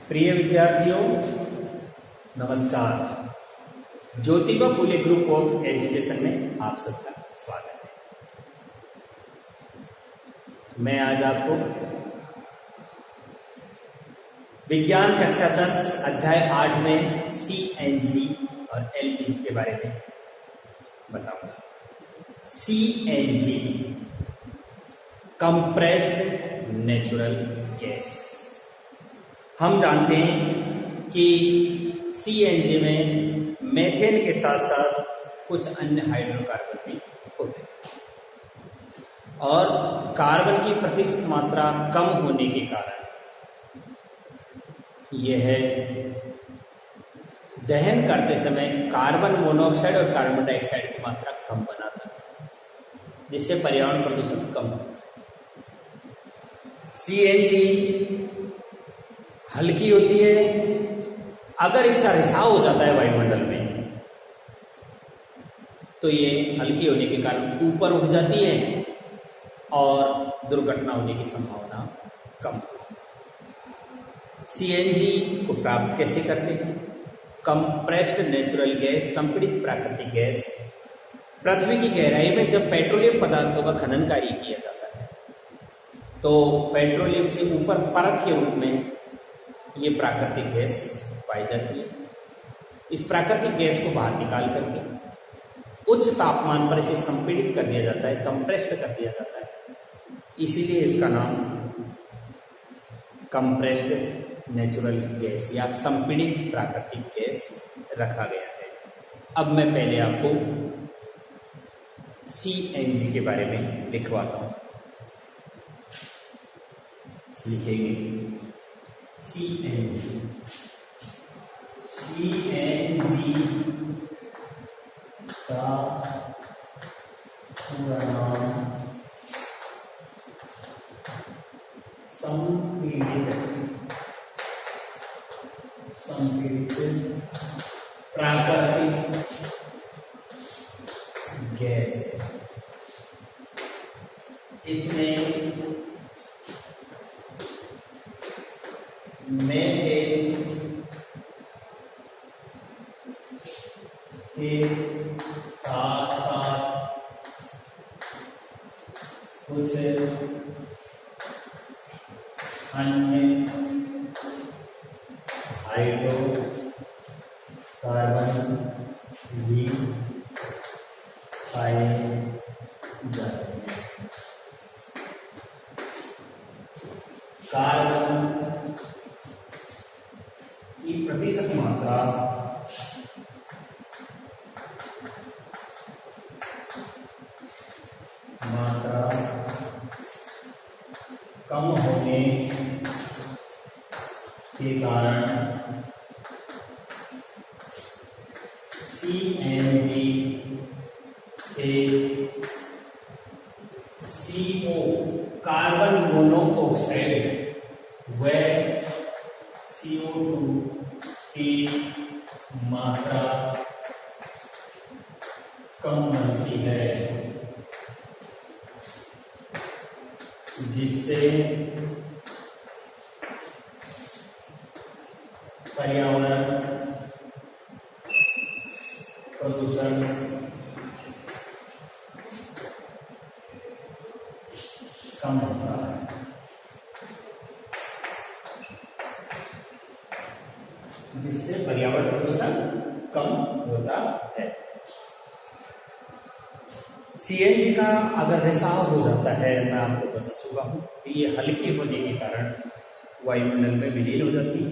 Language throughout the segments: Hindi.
प्रिय विद्यार्थियों, नमस्कार। Jyotiba Phule group of education में आप सबका स्वागत है। मैं आज आपको विज्ञान कक्षा 10 अध्याय 8 में CNG और LPG के बारे में बताऊंगा। CNG compressed natural gas. हम जानते हैं कि CNG में मेथेन के साथ साथ कुछ अन्य हाइड्रोकार्बन भी होते हैं और कार्बन की प्रतिशत मात्रा कम होने के कारण यह दहन करते समय कार्बन मोनोऑक्साइड और कार्बन डाइऑक्साइड की मात्रा कम बनाता है, जिससे पर्यावरण प्रदूषण कम होता है। CNG हल्की होती है। अगर इसका रिसाव हो जाता है वायुमंडल में तो ये हल्की होने के कारण ऊपर उठ जाती है और दुर्घटना होने की संभावना कम होती है। CNG को प्राप्त कैसे करते हैं? कंप्रेस्ड नेचुरल गैस, संपीड़ित प्राकृतिक गैस, पृथ्वी की गहराई में जब पेट्रोलियम पदार्थों का खनन कार्य किया जाता है तो पेट्रोलियम से ऊपर परत के रूप में ये प्राकृतिक गैस पाई जाती है। इस प्राकृतिक गैस को बाहर निकाल करके उच्च तापमान पर इसे संपीड़ित कर दिया जाता है, कंप्रेस्ड कर दिया जाता है। इसीलिए इसका नाम कंप्रेस्ड नेचुरल गैस या संपीड़ित प्राकृतिक गैस रखा गया है। अब मैं पहले आपको CNG के बारे में लिखवाता हूं। लिखेंगे CNG का पूरा नाम संपीड़ित प्राकृतिक गैस। इसमें मेथेन के साथ साथ कुछ अन्य हाइड्रोकार्बन भी पाए जाते हैं। कार्बन की प्रतिशत मात्रा कम होने के कारण CNG से CO कार्बन मोनोऑक्साइड व CO2 की मात्रा कम बनती है, जिससे पर्यावरण प्रदूषण कम होता है। जिससे पर्यावरण प्रदूषण कम होता है। CNG का अगर रिसाव हो जाता है, मैं आपको बता चुका हूं कि ये हल्की होने के कारण वायुमंडल में विलीन हो जाती है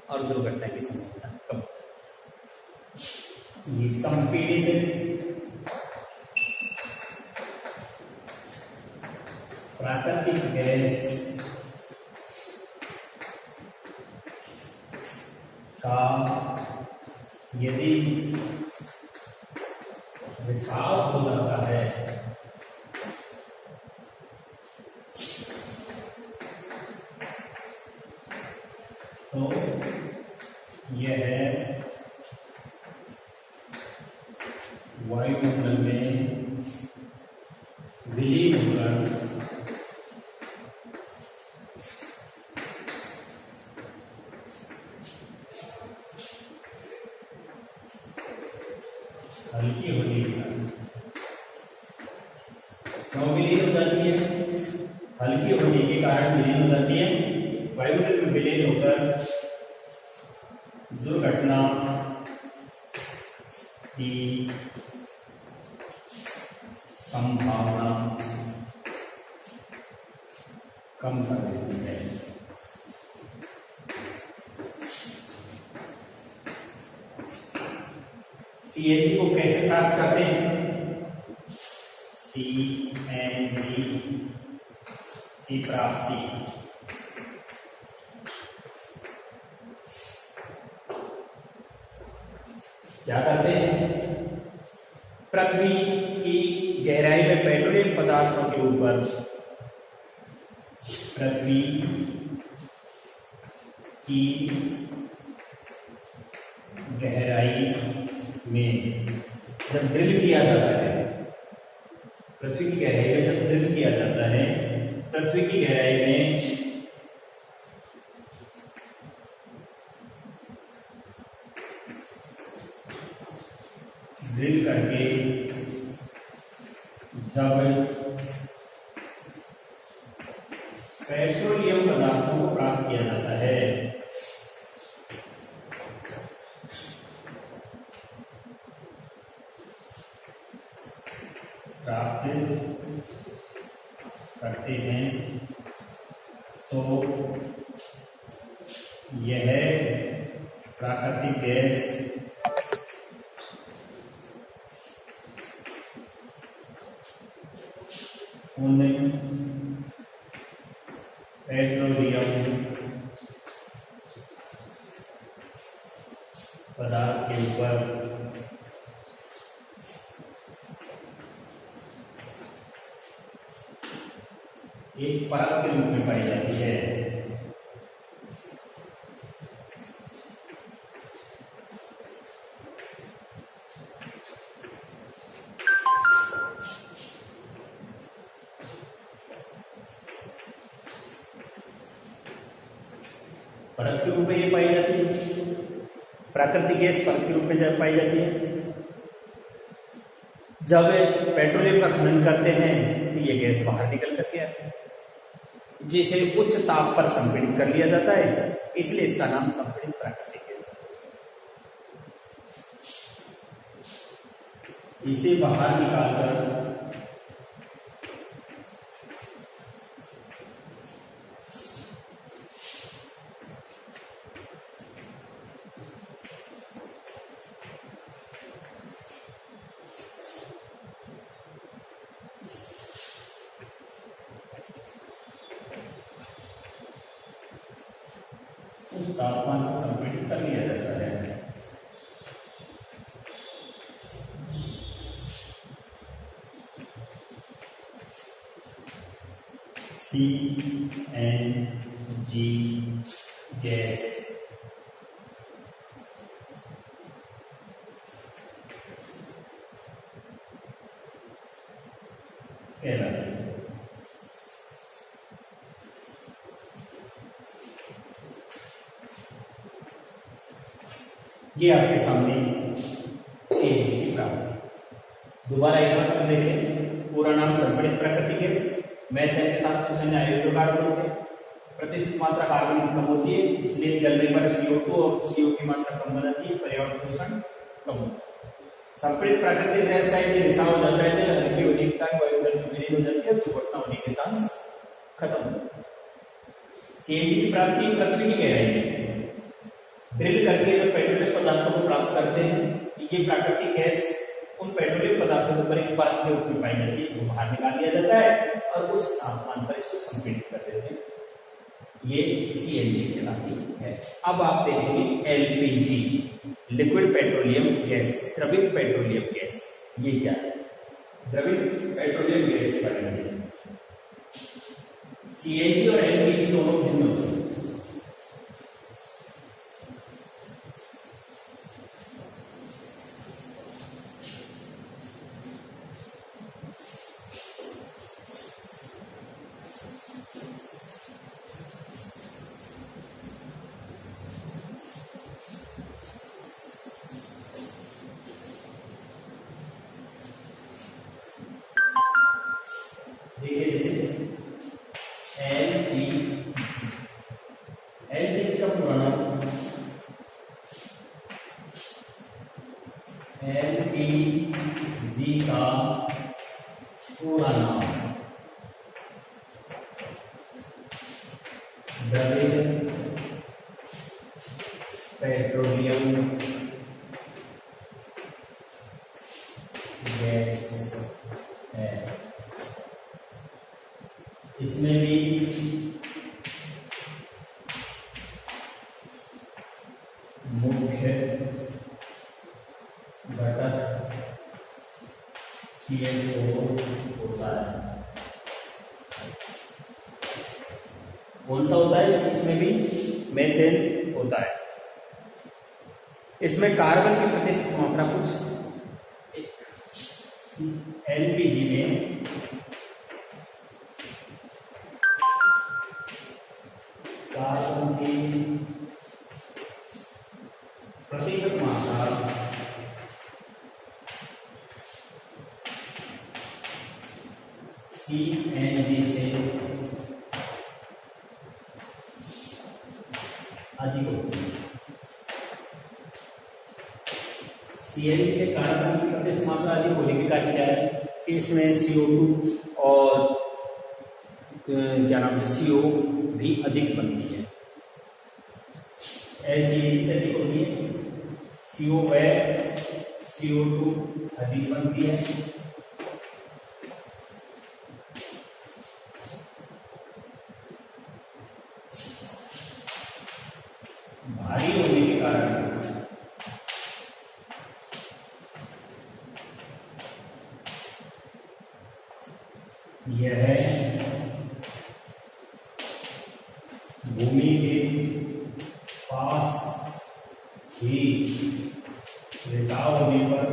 और दुर्घटना की संभावना कम। ये संपीड़ित प्राकृतिक गैस का यदि रिसाव हो जाता है तो यह वायुमंडल में विलीन होकर हल्की होने के कारण क्यों विलीन हो जाती है? हल्की होने के कारण विलीन हो जाती है। वायुमंडल में विलीन होकर दुर्घटना की संभावना कम कर देती है। सीएनजी को कैसे प्राप्त करते हैं? सीएनजी की प्राप्ति क्या करते हैं? पृथ्वी की गहराई में पेट्रोलियम पदार्थों के ऊपर पृथ्वी की गहराई में जब ड्रिल किया जाता है, पृथ्वी की गहराई में जब ड्रिल किया जाता है, पृथ्वी की गहराई में ड्रिल करके जब पेट्रोलियम पदार्थों को प्राप्त किया जाता है, प्राप्त करते हैं, तो यह प्राकृतिक गैस उन पेट्रोलियम पदार्थ के ऊपर एक परत के रूप में पाई जाती है। परत के रूप में ये पाई जाती है, प्राकृतिक गैस परत के रूप में जब पाई जाती है। जब पेट्रोलियम का खनन करते हैं तो ये गैस बाहर निकल करके आती है, जिसे उच्च ताप पर संपीड़ित कर लिया जाता है, इसलिए इसका नाम संपीड़ित प्राकृतिक गैस है। इसे बाहर निकालकर उस तापमान को संपीड़ित कर लिया जाता है। CNG गैस कहलाती है। ये आपके सामने सीएनजी की प्राप्ति। दोबारा एक बार हम देखें, पूरा नाम संपीड़ित प्राकृतिक गैस, मेथेन के साथ कुछ अन्य हाइड्रोकार्बन होते हैं, प्रतिशत मात्रा कार्बन की कम होती है, इसलिए जलने पर CO2 और CO की मात्रा कम हो जाती है, पर्यावरण प्रदूषण कम होता है। संपीड़ित प्राकृतिक गैस का यदि रिसाव हो जाता है तो हल्की होने के कारण वायुमंडल में विलीन हो जाती है, दुर्घटना होने के चांस खत्म हो जाते हैं। सीएनजी की प्राप्ति पृथ्वी की गहराई में ड्रिल करके जब पेट्रोलियम पदार्थों को प्राप्त करते हैं, ये प्राकृतिक गैस उन पेट्रोलियम पदार्थों के ऊपर एक परत के रूप में पाई जाती है, इसको बाहर निकाल लिया जाता है और उस तापमान पर इसको संपीड़ित कर देते हैं। ये सीएनजी कहलाती है। अब आप देखेंगे एलपीजी, लिक्विड पेट्रोलियम गैस, द्रवित पेट्रोलियम गैस। ये क्या है? द्रवित पेट्रोलियम गैस के बारे में सीएनजी और एलपीजी दोनों भिन्न होते हैं। एलपीजी का पूरा नाम, एलपीजी का पूरा नाम द्रवित पेट्रोलियम गैस है। इसमें भी मुख्य घटक CH4 होता है। कौन सा होता है? इसमें भी मेथेन होता है। इसमें कार्बन की प्रतिशत मात्रा कुछ एलपीजी में कार्बन की प्रतिशत मात्रा CNG से अधिक होती है। CNG से कार्बन की प्रतिशत मात्रा अधिक होने के कारण क्या है कि इसमें CO2 और क्या नाम से CO भी अधिक बनती है। LCNG से अधिक होती है, CO व CO2 अधिक बनती है। भारी होने के कारण यह भूमि के पास ही रिसाव होने पर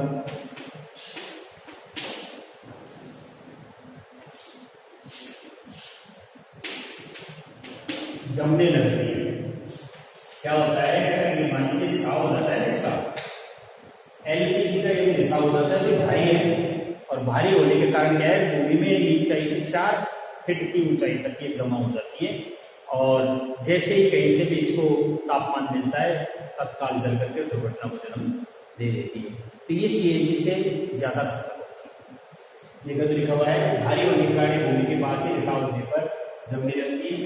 जमने लगती है। क्या होता है कि मान लीजिए रिसाव हो जाता है इसका, एलपीजी का यदि रिसाव हो जाता है तो भारी है, और भारी होने के कारण क्या है भूमि में ऊंचाई से 4 फीट की ऊंचाई तक ये जमा हो जाती है, और जैसे ही कहीं से भी इसको तापमान मिलता है तत्काल जल करके दुर्घटना को जन्म दे देती है। तो ये सीएनजी से ज्यादा घातक होता है। ये गलत लिखा हुआ है, भारी होने के कारण भूमि के पास ही रिसाव होने पर जमने लगती है।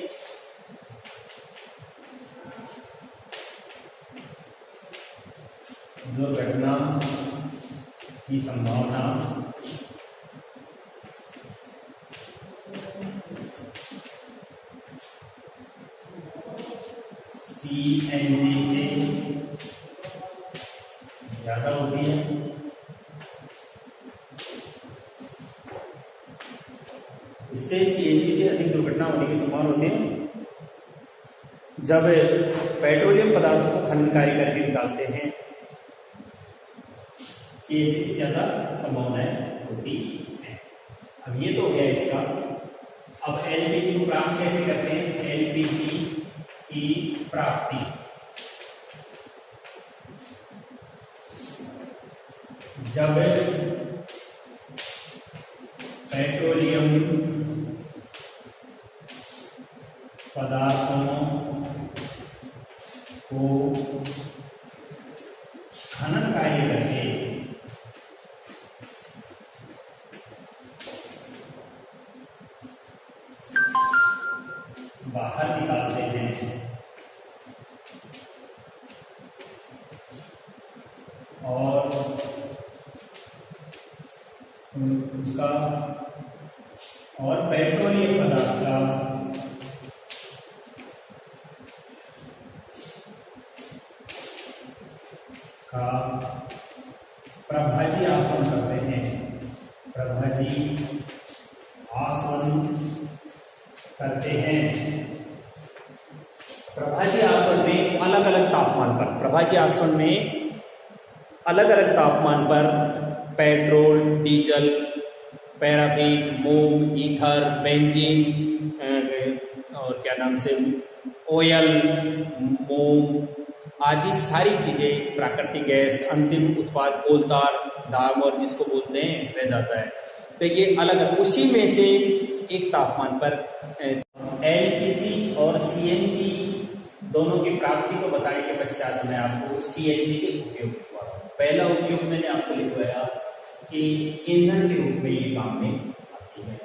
दुर्घटना की संभावना सीएनजी से ज्यादा होती है। इससे सीएनजी से अधिक दुर्घटना होने की संभावना होती है जब पेट्रोलियम पदार्थों को खनन कार्य करके निकालते हैं, सीएनजी से ज्यादा संभावनाएं होती है। अब ये तो हो गया इसका। अब एलपीजी को प्राप्त कैसे करते हैं? एलपीजी की प्राप्ति जब पेट्रोलियम पदार्थों को खनन कार्य करके बाहर निकालते हैं और उसका और पेट्रोलियम पदार्थ का प्रभाजी आसवन करते हैं। प्रभाजी आसवन करते हैं। प्रभाजी आसवन में अलग अलग तापमान पर, प्रभाजी आसवन में अलग अलग तापमान पर पेट्रोल, डीजल, पैराफिन, मोम, ईथर, बेंजीन और क्या नाम से ऑयल, मोम आदि सारी चीजें, प्राकृतिक गैस, अंतिम उत्पाद कोलतार, डामर जिसको बोलते हैं रह जाता है। तो ये अलग उसी में से एक तापमान पर एलपीजी और सीएनजी दोनों की प्राप्ति को बताने के पश्चात मैं आपको सीएनजी के उपयोग लिखवा रहा हूँ। पहला उपयोग मैंने आपको लिखवाया कि ईंधन के रूप में ये काम में आती है।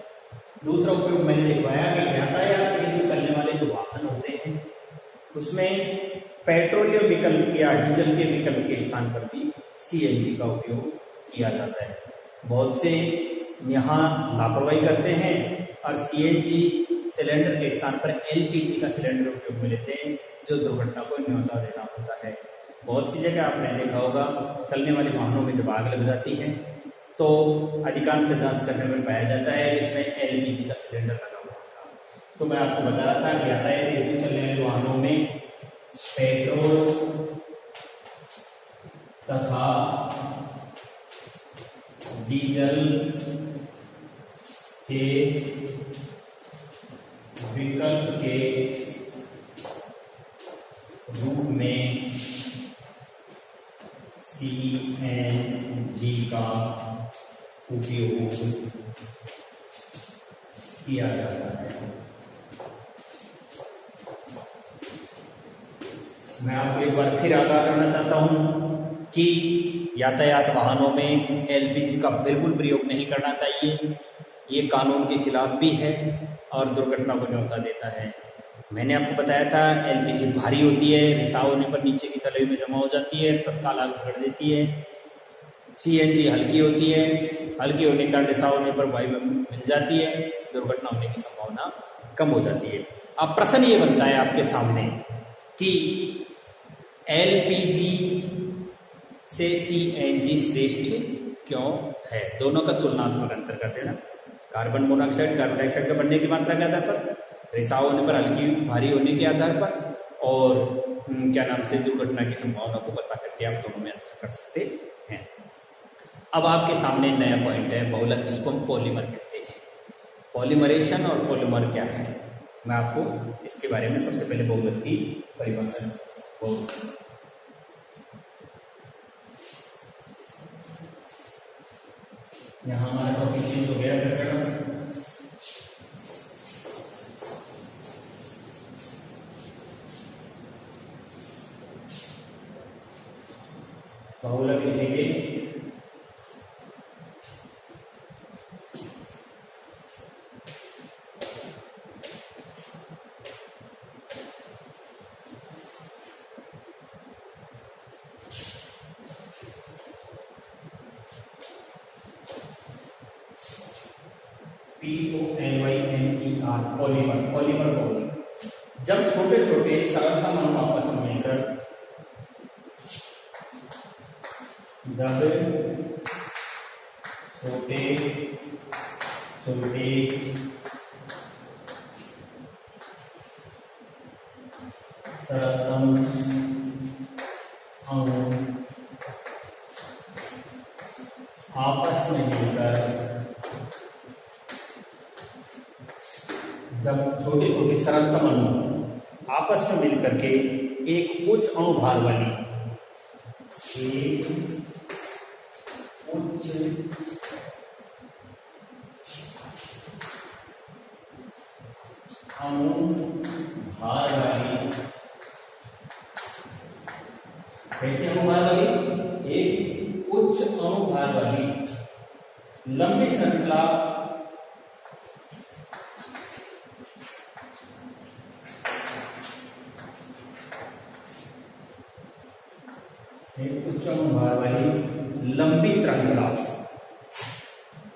दूसरा उपयोग मैंने लिखवाया कि यातायात के लिए चलने वाले जो वाहन होते हैं उसमें पेट्रोलियम विकल्प या डीजल के विकल्प के स्थान पर भी सीएनजी का उपयोग किया जाता है। बहुत से यहाँ लापरवाही करते हैं और सीएनजी सिलेंडर के स्थान पर एलपीजी का सिलेंडर उपयोग में लेते हैं, जो दुर्घटना को न्योता देना होता है। बहुत सी जगह आपने देखा होगा चलने वाले वाहनों में जब आग लग जाती है तो अधिकांश जांच करने में पाया जाता है इसमें एलपीजी का सिलेंडर लगा हुआ था। तो मैं आपको बता रहा था कि यातायात हेतु चलने वाले वाहनों में पेट्रोल तथा डीजल के विकल्प के रूप में सीएनजी का उपयोग किया जाता है। मैं आपको एक बार फिर आगाह करना चाहता हूं कि यातायात वाहनों में एलपीजी का बिल्कुल प्रयोग नहीं करना चाहिए। ये कानून के खिलाफ भी है और दुर्घटना को न्योता देता है। मैंने आपको बताया था एलपीजी भारी होती है, रिसाव होने पर नीचे की तलवी में जमा हो जाती है, तत्काल आग पकड़ देती है। सीएनजी हल्की होती है, हल्की होने का रिसाव होने पर वायु में मिल जाती है, दुर्घटना होने की संभावना कम हो जाती है। अब प्रश्न ये बनता है आपके सामने कि एलपीजी से सीएनजी श्रेष्ठ क्यों है? दोनों का तुलनात्मक अंतर कर देना। कार्बन मोनोऑक्साइड कार्बन डाइऑक्साइड का बढ़ने की मात्रा के आधार पर, रिसाव होने पर हल्की भारी होने के आधार पर, और क्या नाम से दुर्घटना की संभावना को पता करके आप दोनों में अंतर कर सकते हैं। अब आपके सामने नया पॉइंट है बहुलक, जिसको हम पॉलीमर कहते हैं। पॉलीमरेशन और पॉलीमर क्या है, मैं आपको इसके बारे में सबसे पहले बहुलक की परिभाषा बोलूँ। यहाँ हमारा टॉपिक चेंज हो गया बहुलक लिखेंगे POLYMER पॉलीमर। पॉलीमर बहुलक जब छोटे छोटे सरलतम अणु आपस में मिलकर छोटे छोटे सरलतम अणु आपस में मिलकर जब छोटे छोटे सरलतम अणु आपस में मिलकर के एक उच्च अणु भार वाली उच्च अणु भार वाली, कैसे अणु भार वाली? एक उच्च अणु भार वाली लंबी श्रृंखला उच्च अणु भार वाली लंबी श्रृंखला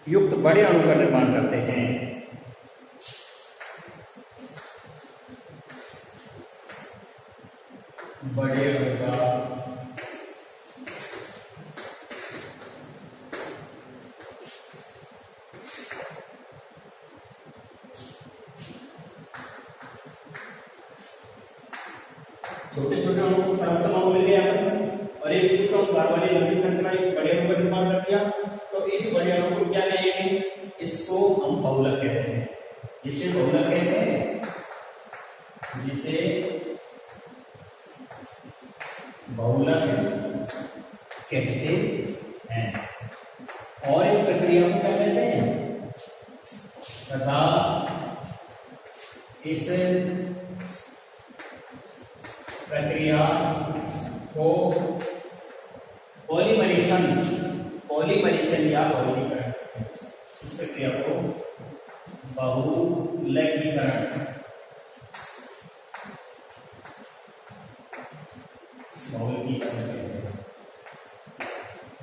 युक्त बड़े अणु का निर्माण करते हैं। बड़े अणु का छोटे छोटे अणु सरलतम अणु मिल गए आपस में और एक उच्च अणु भार वाली लंबी श्रृंखला एक बड़े अणु का निर्माण कर दिया, तो इस बड़े अणु को क्या कहेंगे? इसको हम बहुलक कहते हैं। जिसे बहुलक कहते हैं, जिसे बहुलक कहते हैं। और इस प्रक्रिया को क्या कहते हैं? तथा इस प्रक्रिया को पॉलीमरीशन या बहुलीकरण, इस प्रक्रिया को बहुलकीकरण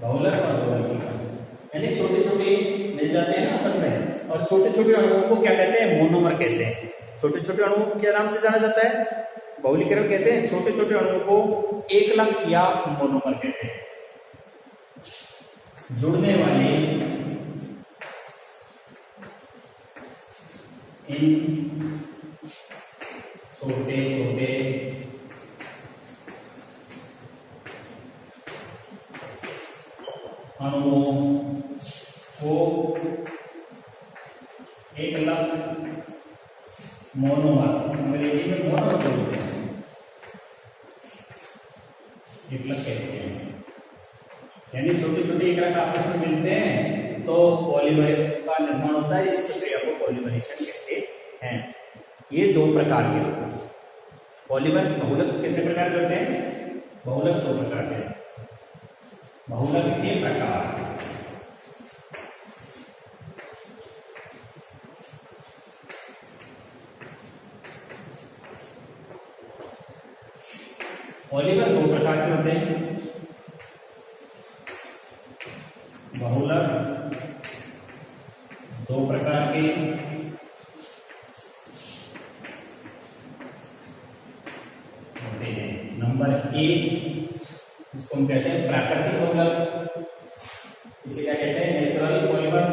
बहुलक और बहुलकीकरण, यानी छोटे छोटे मिल जाते हैं ना आपस में, और छोटे छोटे अणुओं को क्या कहते हैं? मोनोमर कहते हैं। छोटे छोटे अणुओं को क्या नाम से जाना जाता है? बहुलीकरण कहते हैं। छोटे छोटे अणुओं को एकलक या मोनोमर कहते हैं। जुड़ने वाले इन छोटे छोटे अणुओं को एकलक मोनोमर, अंग्रेजी में मोनोमर बोलते हैं, एकलक कहते हैं। यानी छोटे छोटे एकलक आपस में मिलते हैं तो पॉलीमर का निर्माण होता है। इस प्रक्रिया को पॉलीमरेशन कहते हैं। ये दो प्रकार के होते हैं पॉलीमर। बहुलक कितने प्रकार के होते हैं? बहुलक दो प्रकार के। बहुलक के प्रकार, पॉलीमर दो प्रकार के होते हैं। बहुलक दो प्रकार के होते हैं। नंबर एक, इसको हम कहते हैं प्राकृतिक बहुलक, इसे क्या कहते हैं? Natural polymer.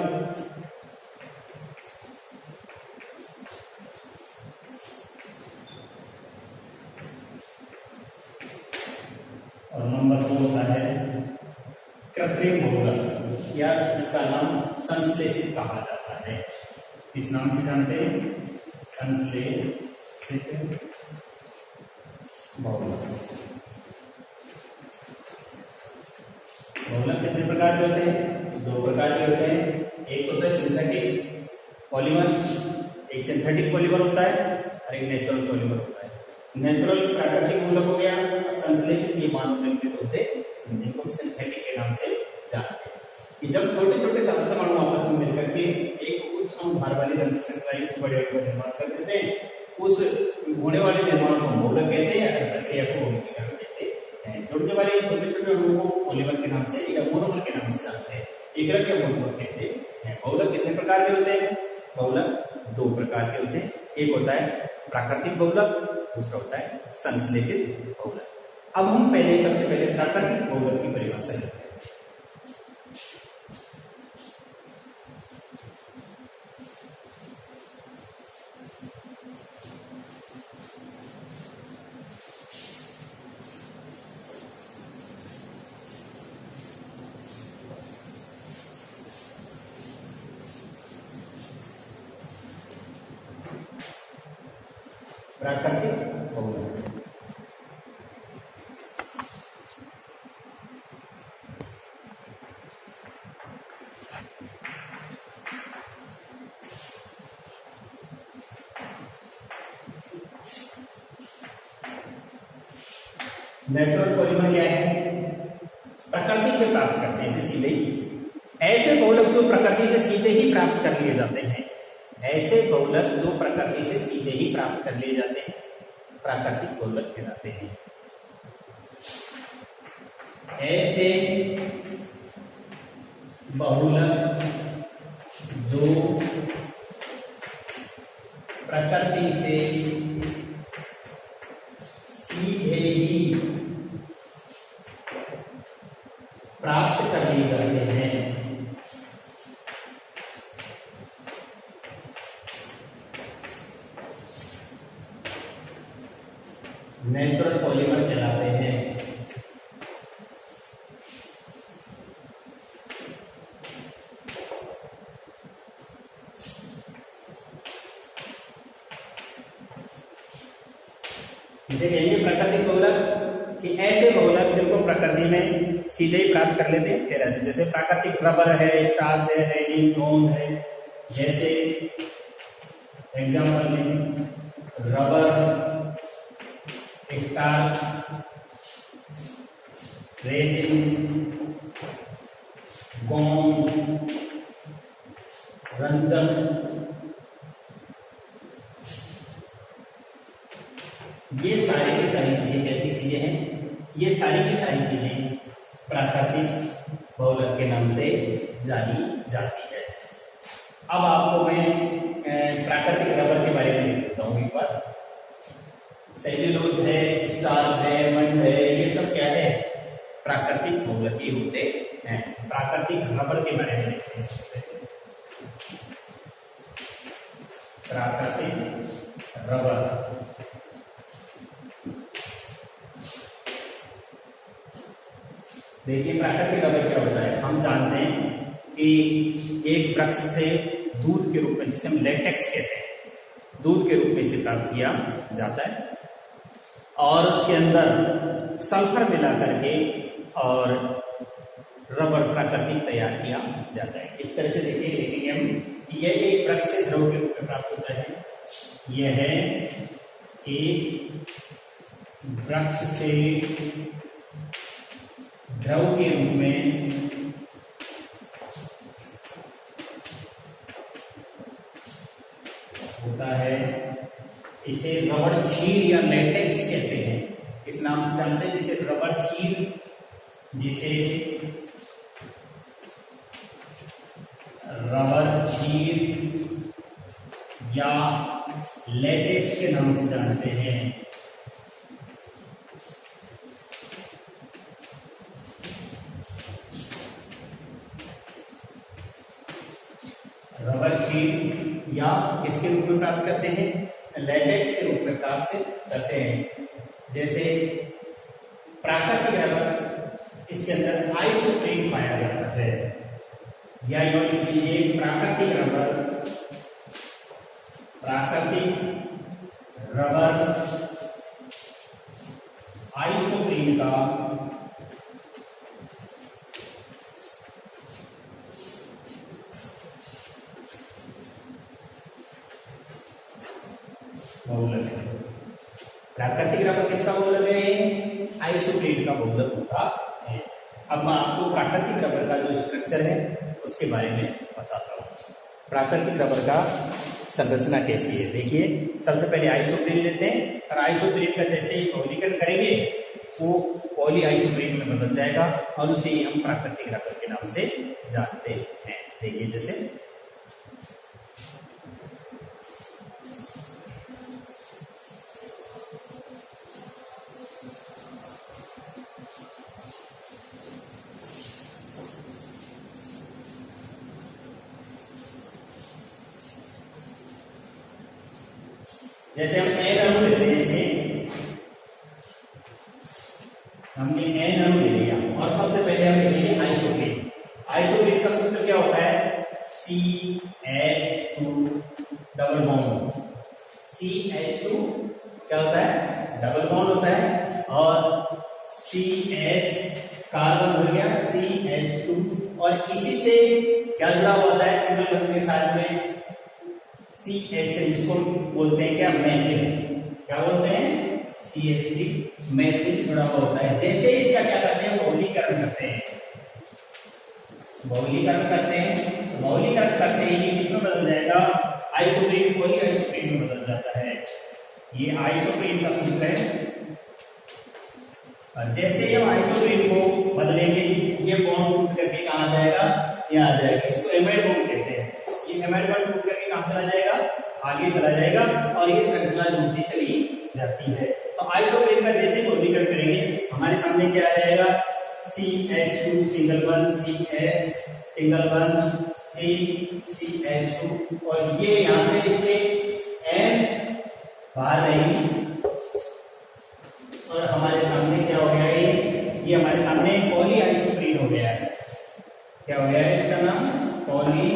और नंबर दो होता है कृत्रिम बहुलक, या इसका नाम संश्लेषित कहा जाता है। इस नाम से जानते हैं, संश्लेषित बहुलक। बहुलक कितने प्रकार के होते हैं? दो प्रकार के होते हैं। एक होता है सिंथेटिक पॉलीमर्स, एक सिंथेटिक पॉलीमर होता है और एक नेचुरल पॉलीमर होता है। नेचुरल प्राकृतिक बहुलक हो गया, संश्लेषित ये मानव निर्मित होते हैं, जिनको सिंथेटिक के नाम से जानते हैं। कि जब छोटे छोटे साधारण अणु आपस में मिलकर के एक उच्च अणु भार वाली लंबी श्रृंखला युक्त बड़े अणु का निर्माण कर देते हैं, उस होने वाले निर्माण को बहुलक कहते हैं, प्रक्रिया को बहुलकीकरण कहते हैं। जुड़ने वाले छोटे छोटे अणुओं को पॉलीमर के नाम से या मोनोमर के नाम से जानते हैं। एकलक या मोनोमर कहते हैं। बहुलक कितने प्रकार के होते हैं? बहुलक दो प्रकार के होते हैं। एक होता है प्राकृतिक बहुलक, दूसरा होता है संश्लेषित बहुलक। अब हम सबसे पहले प्राकृतिक बहुलक की परिभाषा लेते हैं। प्राकृतिक बहुलक, नेचुरल पॉलीमर क्या है? प्रकृति से प्राप्त करते हैं इसे सीधे ही। ऐसे बहुलक जो प्रकृति से सीधे ही प्राप्त कर लिए जाते हैं, ऐसे बहुलक जो प्रकृति से सीधे ही प्राप्त कर लिए जाते हैं, प्राकृतिक बहुलक कहलाते हैं। ऐसे बहुलक जो प्रकृति से सीधे ही प्राप्त कर लिए जाते हैं, नेचुरल पॉलीमर कहलाते हैं। इसे कहेंगे प्राकृतिक बहुलक, कि ऐसे बहुलक जिनको प्रकृति में सीधे ही प्राप्त कर लेते हैं कहलाते हैं। जैसे प्राकृतिक रबर है, स्टार्च है, रेनिन है। जैसे एग्जाम्पल में रबर, स्टार्च, रेजिन, गोंद, रंजक, ये सारी की सारी चीजें कैसी चीजें हैं? ये सारी की सारी चीजें प्राकृतिक बहुलक के नाम से जानी जाती है। अब आपको मैं प्राकृतिक रबर के बारे में लिख देता हूँ एक बार। सेल्यूलोज है, स्टार्च है, मंड है, ये सब क्या है? प्राकृतिक बहुलकीय होते हैं। प्राकृतिक रबर के बारे में लिखते हैं। प्राकृतिक रबर, देखिए प्राकृतिक रबर क्या होता है? हम जानते हैं कि एक वृक्ष से दूध के रूप में, जिसे हम लेटेक्स कहते हैं, दूध के रूप में इसे प्राप्त किया जाता है और उसके अंदर सल्फर मिला करके और रबर प्राकृतिक तैयार किया जाता है। इस तरह से देखिए लिखेंगे हम, यह एक वृक्ष से द्रव के रूप में प्राप्त होता है। यह है एक वृक्ष से द्रव के रूप में होता है। इसे रबर क्षीर या लेटेक्स कहते हैं। इस नाम से जानते हैं, जिसे रबर क्षीर, जिसे रबर क्षीर या लेटेक्स के नाम से जानते हैं। रबर शीट या किसके रूप में प्राप्त करते हैं? लेटेक्स के रूप में प्राप्त करते हैं। जैसे प्राकृतिक रबर, इसके अंदर आइसोप्रीन पाया जाता है। या यूं कीजिए, प्राकृतिक रबर आइसोप्रीन का बहुलक है। प्राकृतिक रबर किसका बहुलक है? आइसोप्रीन का बहुलक होता है। अब मैं आपको प्राकृतिक रबर का जो स्ट्रक्चर है उसके बारे में बताता हूँ। प्राकृतिक रबर का संरचना कैसी है? देखिए, सबसे पहले आइसोप्रीन लेते हैं और आइसोप्रीन का जैसे ही बहुलीकरण करेंगे वो पॉली आइसोप्रीन में बदल जाएगा और उसे ही हम प्राकृतिक रबर के नाम से जानते हैं। देखिए, जैसे जैसे हम एन अणु लेते हैं, इसे हमने एन अणु ले लिया और सबसे पहले हम लेंगे आइसोप्रीन। आइसोप्रीन का सूत्र क्या होता है? CH2 double bond. CH2 क्या होता है? डबल बॉन्ड होता है और CH कार्बन हो गया, CH2 और इसी से क्या जुड़ा हुआ है सिंगल बॉन्ड के साथ में? CH3, जिसको बोलते हैं क्या? मैथिल। क्या बोलते हैं? CH3 मैथिल जुड़ा हुआ होता है। जैसे इसका क्या करते हैं? बहुलीकरण करते हैं। बहुलीकरण करते हैं ये किसमें बदल जाएगा? आइसोप्रीन, पॉली आइसोप्रीन में बदल जाता है। ये आइसोप्रीन का सूत्र है। जैसे ही हम आइसोप्रीन को बदलेंगे ये बॉन्ड टूट करके कहाँ आ जाएगा? ये आ जाएगा। इसको एमाइड बॉन्ड कहते हैं। ये एमाइड बॉन्ड टूट करके कहाँ चला जाएगा? आगे चला जाएगा और ये श्रृंखला जुड़ती चली जाती है। तो आइसोप्रीन का जैसे बहुलीकरण करेंगे हमारे सामने क्या आ जाएगा? CH2 single bond, CH single bond, CH2 और ये यहां से इसे N बाहर रहेगी और हमारे सामने क्या हो गया? ये हमारे सामने पॉली आइसोप्रीन हो गया है। क्या हो गया है? इसका नाम पॉली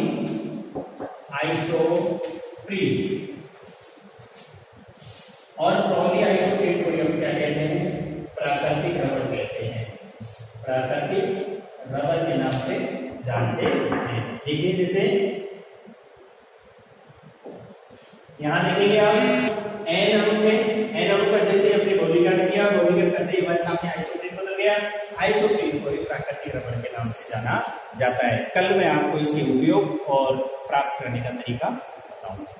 आइसोप्रीन। और पॉली आइसोप्रीन को हम क्या कहते हैं? प्राकृतिक रबर कहते हैं। प्राकृतिक रबर के नाम से जानते हैं। देखिए, जैसे यहां देखेंगे आप एन अणु थे, एन अणु पर जैसे अपने बहुलीकरण आइसोप्रीन को ही प्राकृतिक रबड़ के नाम से जाना जाता है। कल मैं आपको इसके उपयोग और प्राप्त करने का तरीका बताऊंगा।